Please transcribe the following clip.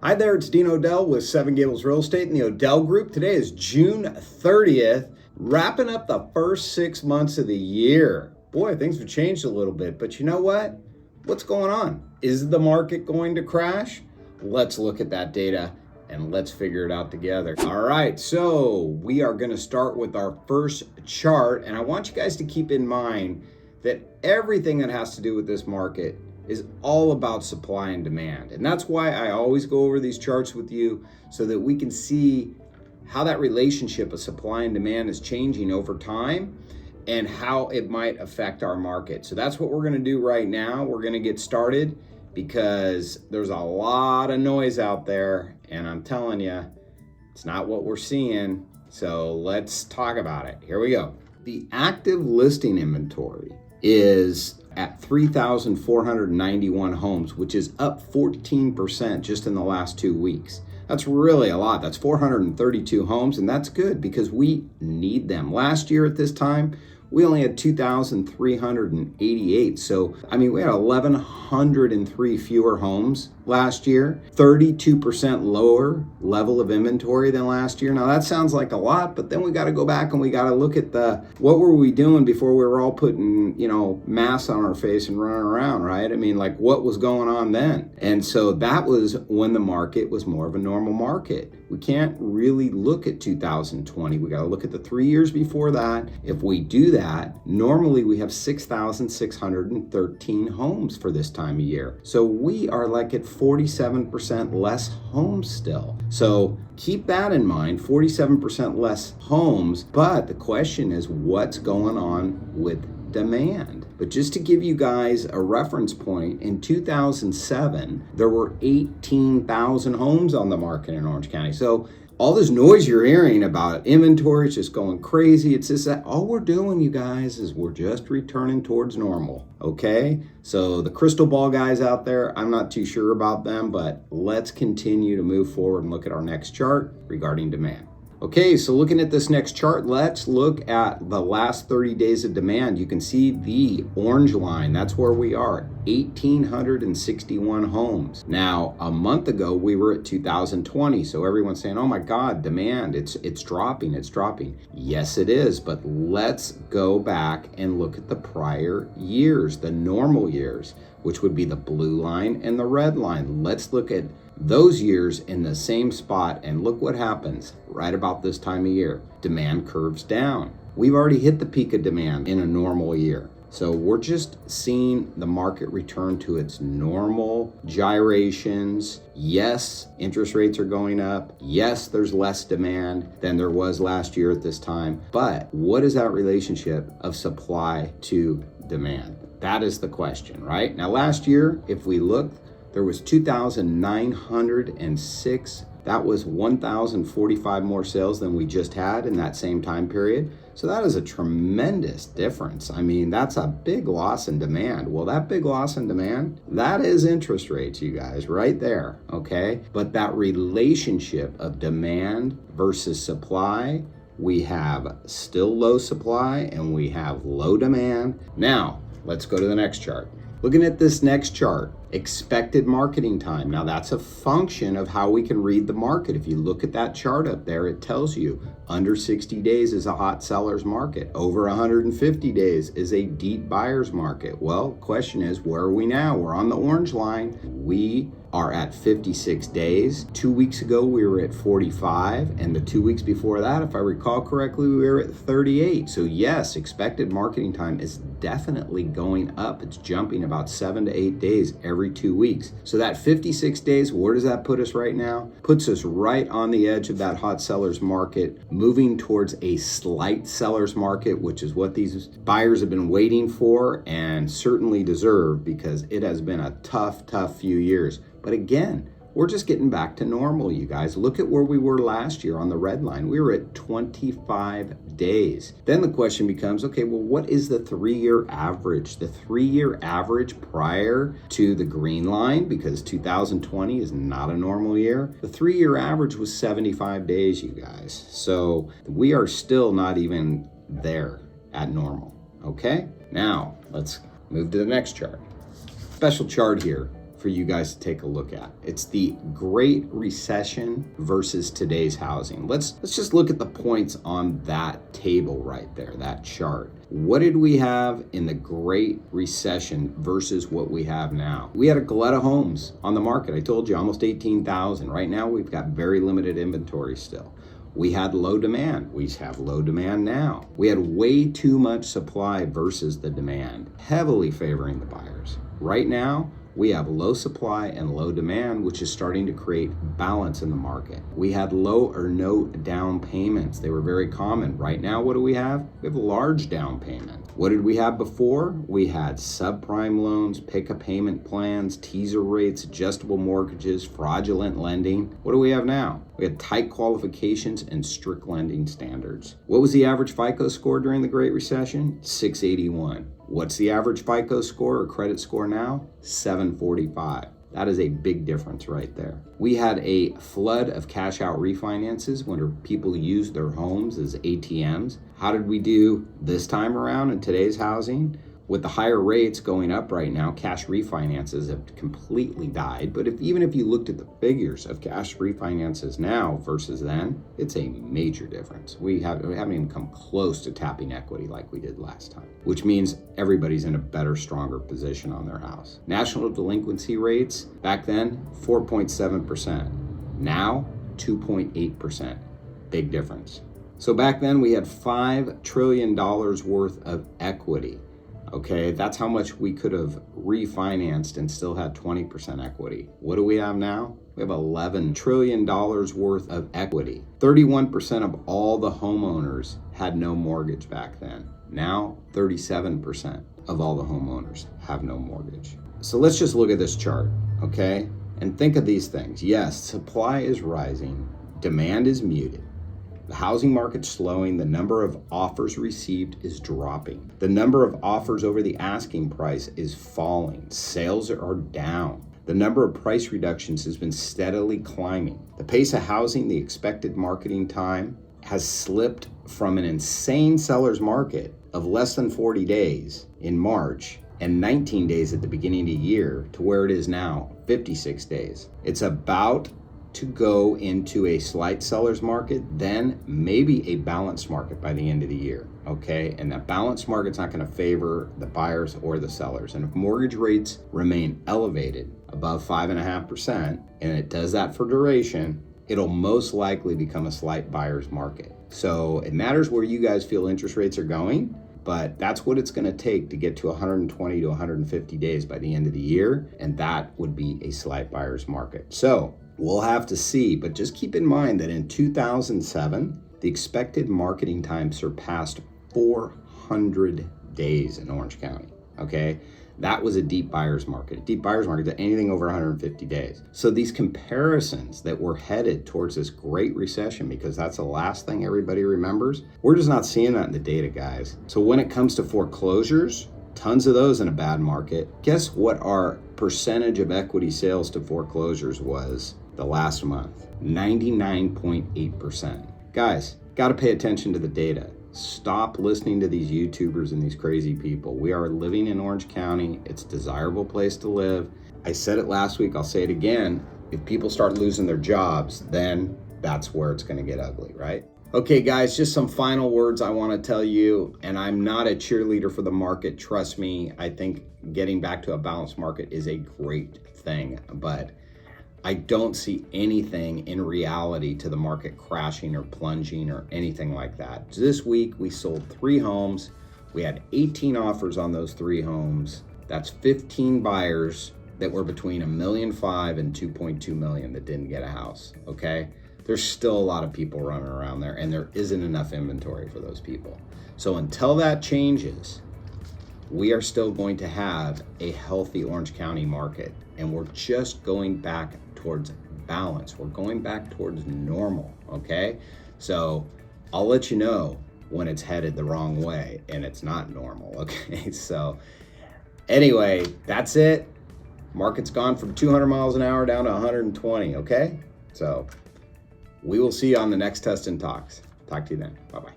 Hi there, it's Dean Odell with 7 Gables Real Estate in the Odell Group. Today is June 30th, wrapping up the first 6 months of the year. Boy, things have changed a little bit, but you know what? What's going on? Is the market going to crash? Let's look at that data and let's figure it out together. All right, so we are going to start with our first chart, and I want you guys to keep in mind that everything that has to do with this market is all about supply and demand. And that's why I always go over these charts with you so that we can see how that relationship of supply and demand is changing over time and how it might affect our market. So that's what we're gonna do right now. We're gonna get started because there's a lot of noise out there, and I'm telling you, it's not what we're seeing. So let's talk about it. Here we go. The active listing inventory is at 3,491 homes, which is up 14% just in the last 2 weeks. That's really a lot. That's 432 homes, and that's good because we need them. Last year at this time, we only had 2,388. So, we had 1,103 fewer homes last year, 32% lower level of inventory than last year. Now that sounds like a lot, but then we got to go back and we got to look at what were we doing before we were all putting, masks on our face and running around, right? What was going on then? And so that was when the market was more of a normal market. We can't really look at 2020. We got to look at the 3 years before that. If we do that, normally we have 6,613 homes for this time of year. So we are like at 47% less homes still. So keep that in mind, 47% less homes. But the question is, what's going on with demand? But just to give you guys a reference point, in 2007, there were 18,000 homes on the market in Orange County. So all this noise you're hearing about inventory is just going crazy. It's just that all we're doing, you guys, is we're just returning towards normal, okay? So the crystal ball guys out there, I'm not too sure about them, but let's continue to move forward and look at our next chart regarding demand. Okay, so looking at this next chart, let's look at the last 30 days of demand. You can see the orange line. That's where we are, 1,861 homes. Now, a month ago, we were at 2020. So everyone's saying, oh my God, demand, it's dropping, it's dropping. Yes, it is, but let's go back and look at the prior years, the normal years, which would be the blue line and the red line. Let's look at those years in the same spot, and look what happens right about this time of year. Demand curves down. We've already hit the peak of demand in a normal year. So we're just seeing the market return to its normal gyrations. Yes, interest rates are going up. Yes, there's less demand than there was last year at this time. But what is that relationship of supply to demand? That is the question, right? Now, last year, if we look, there was 2,906. That was 1,045 more sales than we just had in that same time period. So that is a tremendous difference. That's a big loss in demand. Well, that big loss in demand, that is interest rates, you guys, right there, okay? But that relationship of demand versus supply, we have still low supply and we have low demand. Now, let's go to the next chart. Looking at this next chart, expected marketing time. Now that's a function of how we can read the market. If you look at that chart up there, it tells you under 60 days is a hot seller's market. Over 150 days is a deep buyer's market. Well, question is, where are we now? We're on the orange line. We are at 56 days. 2 weeks ago, we were at 45. And the 2 weeks before that, if I recall correctly, we were at 38. So yes, expected marketing time is definitely going up. It's jumping about 7 to 8 days every 2 weeks. So that 56 days, where does that put us right now? Puts us right on the edge of that hot seller's market, moving towards a slight seller's market, which is what these buyers have been waiting for and certainly deserve, because it has been a tough few years. But again, we're just getting back to normal, you guys. Look at where we were last year on the red line. We were at 25 days. Then the question becomes, okay, well, what is the 3-year average? The 3-year average prior to the green line, because 2020 is not a normal year. The 3-year average was 75 days, you guys. So we are still not even there at normal, okay? Now, let's move to the next chart. Special chart here. for you guys to take a look at. It's the Great Recession versus today's housing. Let's just look at the points on that table right there, that chart. What did we have in the Great Recession versus what we have now? We had a glut of homes on the market. I told you, almost 18,000. Right now, we've got very limited inventory still. We had low demand. We have low demand now. We had way too much supply versus the demand, heavily favoring the buyers. Right now, we have low supply and low demand, which is starting to create balance in the market. We had low or no down payments. They were very common. Right now, what do we have? We have a large down payment. What did we have before? We had subprime loans, pick-a-payment plans, teaser rates, adjustable mortgages, fraudulent lending. What do we have now? We had tight qualifications and strict lending standards. What was the average FICO score during the Great Recession? 681. What's the average FICO score or credit score now? 745. That is a big difference right there. We had a flood of cash out refinances when people used their homes as ATMs. How did we do this time around in today's housing? With the higher rates going up right now, cash refinances have completely died. But even if you looked at the figures of cash refinances now versus then, it's a major difference. We haven't even come close to tapping equity like we did last time, which means everybody's in a better, stronger position on their house. National delinquency rates, back then, 4.7%. Now, 2.8%. Big difference. So back then, we had $5 trillion worth of equity. Okay, that's how much we could have refinanced and still had 20% equity. What do we have now? We have $11 trillion worth of equity. 31% of all the homeowners had no mortgage back then. Now, 37% of all the homeowners have no mortgage. So let's just look at this chart, okay? And think of these things. Yes, supply is rising, demand is muted. The housing market's slowing, the number of offers received is dropping. The number of offers over the asking price is falling. Sales are down. The number of price reductions has been steadily climbing. The pace of housing, the expected marketing time, has slipped from an insane seller's market of less than 40 days in March and 19 days at the beginning of the year to where it is now, 56 days. It's about to go into a slight seller's market, then maybe a balanced market by the end of the year, okay? And that balanced market's not gonna favor the buyers or the sellers. And if mortgage rates remain elevated above 5.5%, and it does that for duration, it'll most likely become a slight buyer's market. So it matters where you guys feel interest rates are going, but that's what it's gonna take to get to 120 to 150 days by the end of the year, and that would be a slight buyer's market. So we'll have to see, but just keep in mind that in 2007, the expected marketing time surpassed 400 days in Orange County, okay? That was a deep buyer's market. A deep buyer's market is anything over 150 days. So these comparisons that we're headed towards this Great Recession, because that's the last thing everybody remembers, we're just not seeing that in the data, guys. So when it comes to foreclosures, tons of those in a bad market. Guess what our percentage of equity sales to foreclosures was the last month? 99.8%. Guys, got to pay attention to the data. Stop listening to these YouTubers and these crazy people. We are living in Orange County. It's a desirable place to live. I said it last week, I'll say it again. If people start losing their jobs, then that's where it's going to get ugly, right? Okay, guys, just some final words I want to tell you, and I'm not a cheerleader for the market. Trust me, I think getting back to a balanced market is a great thing, but I don't see anything in reality to the market crashing or plunging or anything like that. This week, we sold 3 homes. We had 18 offers on those 3 homes. That's 15 buyers that were between $1.5 million and $2.2 million that didn't get a house, okay? There's still a lot of people running around there, and there isn't enough inventory for those people. So until that changes, we are still going to have a healthy Orange County market, and we're just going back towards balance. We're going back towards normal, okay? So I'll let you know when it's headed the wrong way and it's not normal, okay? So anyway, that's it. Market's gone from 200 miles an hour down to 120, okay? So we will see you on the next Tustin Talks. Talk to you then. Bye-bye.